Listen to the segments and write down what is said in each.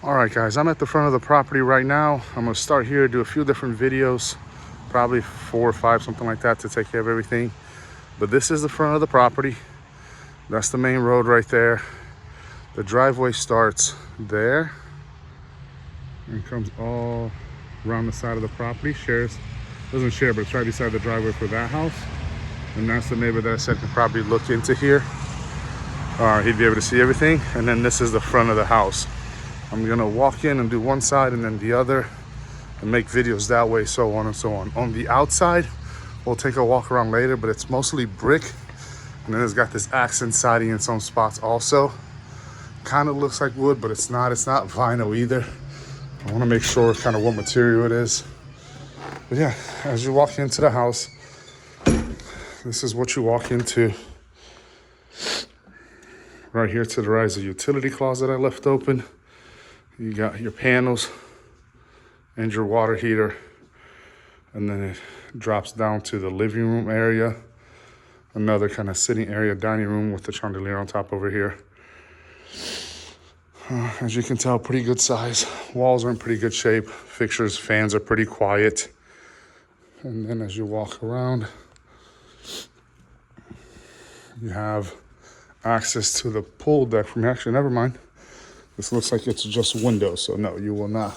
All right, guys, I'm at the front of the property right now. I'm gonna start here, do a few different videos, probably 4 or 5, something like that, to take care of everything. But this is the front of the property. That's the main road right there. The driveway starts there and comes all around the side of the property. Doesn't share, but it's right beside the driveway for that house. And that's the neighbor that I said could probably look into here. He'd be able to see everything. And then this is the front of the house. I'm gonna walk in and do one side and then the other and make videos that way, so on and so on. On the outside, we'll take a walk around later, but it's mostly brick. And then it's got this accent siding in some spots also. Kind of looks like wood, but it's not vinyl either. I wanna make sure kind of what material it is. But yeah, as you walk into the house, this is what you walk into. Right here to the right is a utility closet I left open. You got your panels and your water heater. And then it drops down to the living room area. Another kind of sitting area, dining room with the chandelier on top over here. As you can tell, pretty good size. Walls are in pretty good shape. Fixtures, fans are pretty quiet. And then as you walk around, you have access to the pool deck from here. Actually, never mind. This looks like it's just windows, so no, you will not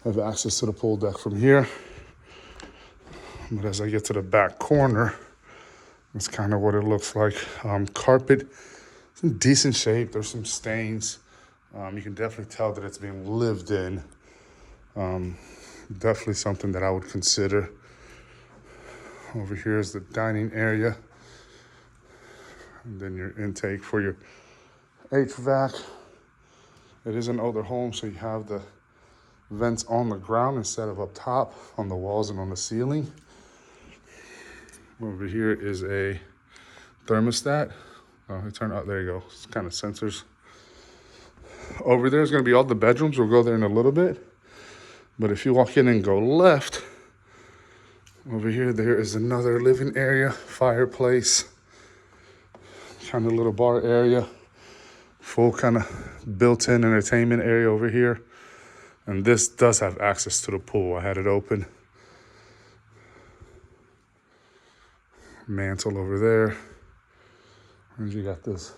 have access to the pool deck from here. But as I get to the back corner, that's kind of what it looks like. Carpet, it's in decent shape. There's some stains. You can definitely tell that it's being lived in. Definitely something that I would consider. Over here is the dining area. And then your intake for your HVAC. It is an older home, so you have the vents on the ground instead of up top on the walls and on the ceiling. Over here is a thermostat. There you go. It's kind of sensors. Over there is going to be all the bedrooms. We'll go there in a little bit. But if you walk in and go left, over here, there is another living area, fireplace, kind of little bar area, full kind of built-in entertainment area over here. And this does have access to the pool. I had it open. Mantle over there. And you got this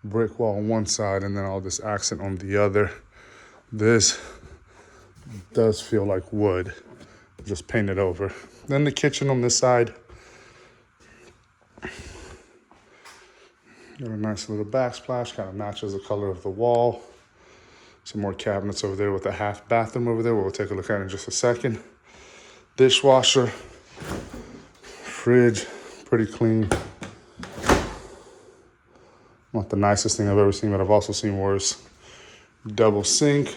brick wall on one side and then all this accent on the other. This does feel like wood, just painted over. Then the kitchen on this side. Got a nice little backsplash, kind of matches the color of the wall. Some more cabinets over there with a half bathroom over there. We'll take a look at it in just a second. Dishwasher, fridge, pretty clean. Not the nicest thing I've ever seen, but I've also seen worse. Double sink,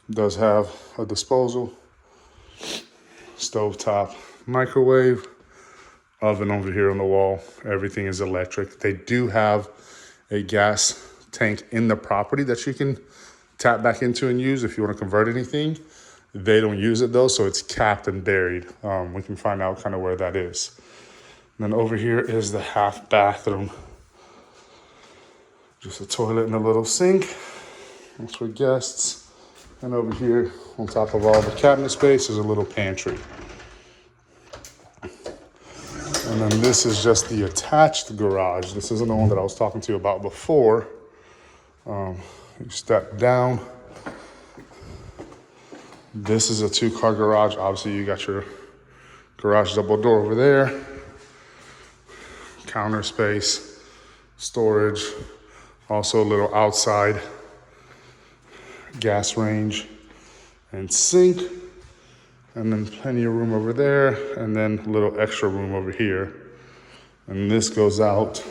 does have a disposal. Stovetop, microwave, oven over here on the wall. Everything is electric. They do have a gas tank in the property that you can tap back into and use if you want to convert anything. They don't use it though, so it's capped and buried. We can find out kind of where that is. And then over here is the half bathroom. Just a toilet and a little sink. That's for guests. And over here, on top of all the cabinet space, is a little pantry. And then this is just the attached garage. This isn't the one that I was talking to you about before. You step down. This is a 2-car garage. Obviously, you got your garage double door over there. Counter space, storage. Also a little outside gas range and sink. And then plenty of room over there. And then a little extra room over here. And this goes out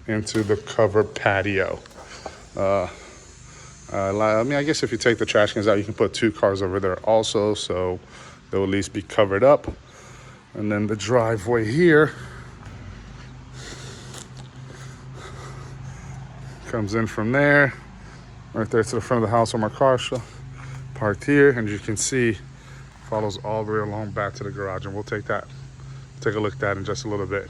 into the covered patio. I guess if you take the trash cans out, you can put 2 cars over there also, so they'll at least be covered up. And then the driveway here comes in from there, right there to the front of the house where my car parked here. And you can see, follows all the way along back to the garage. And we'll take a look at that in just a little bit.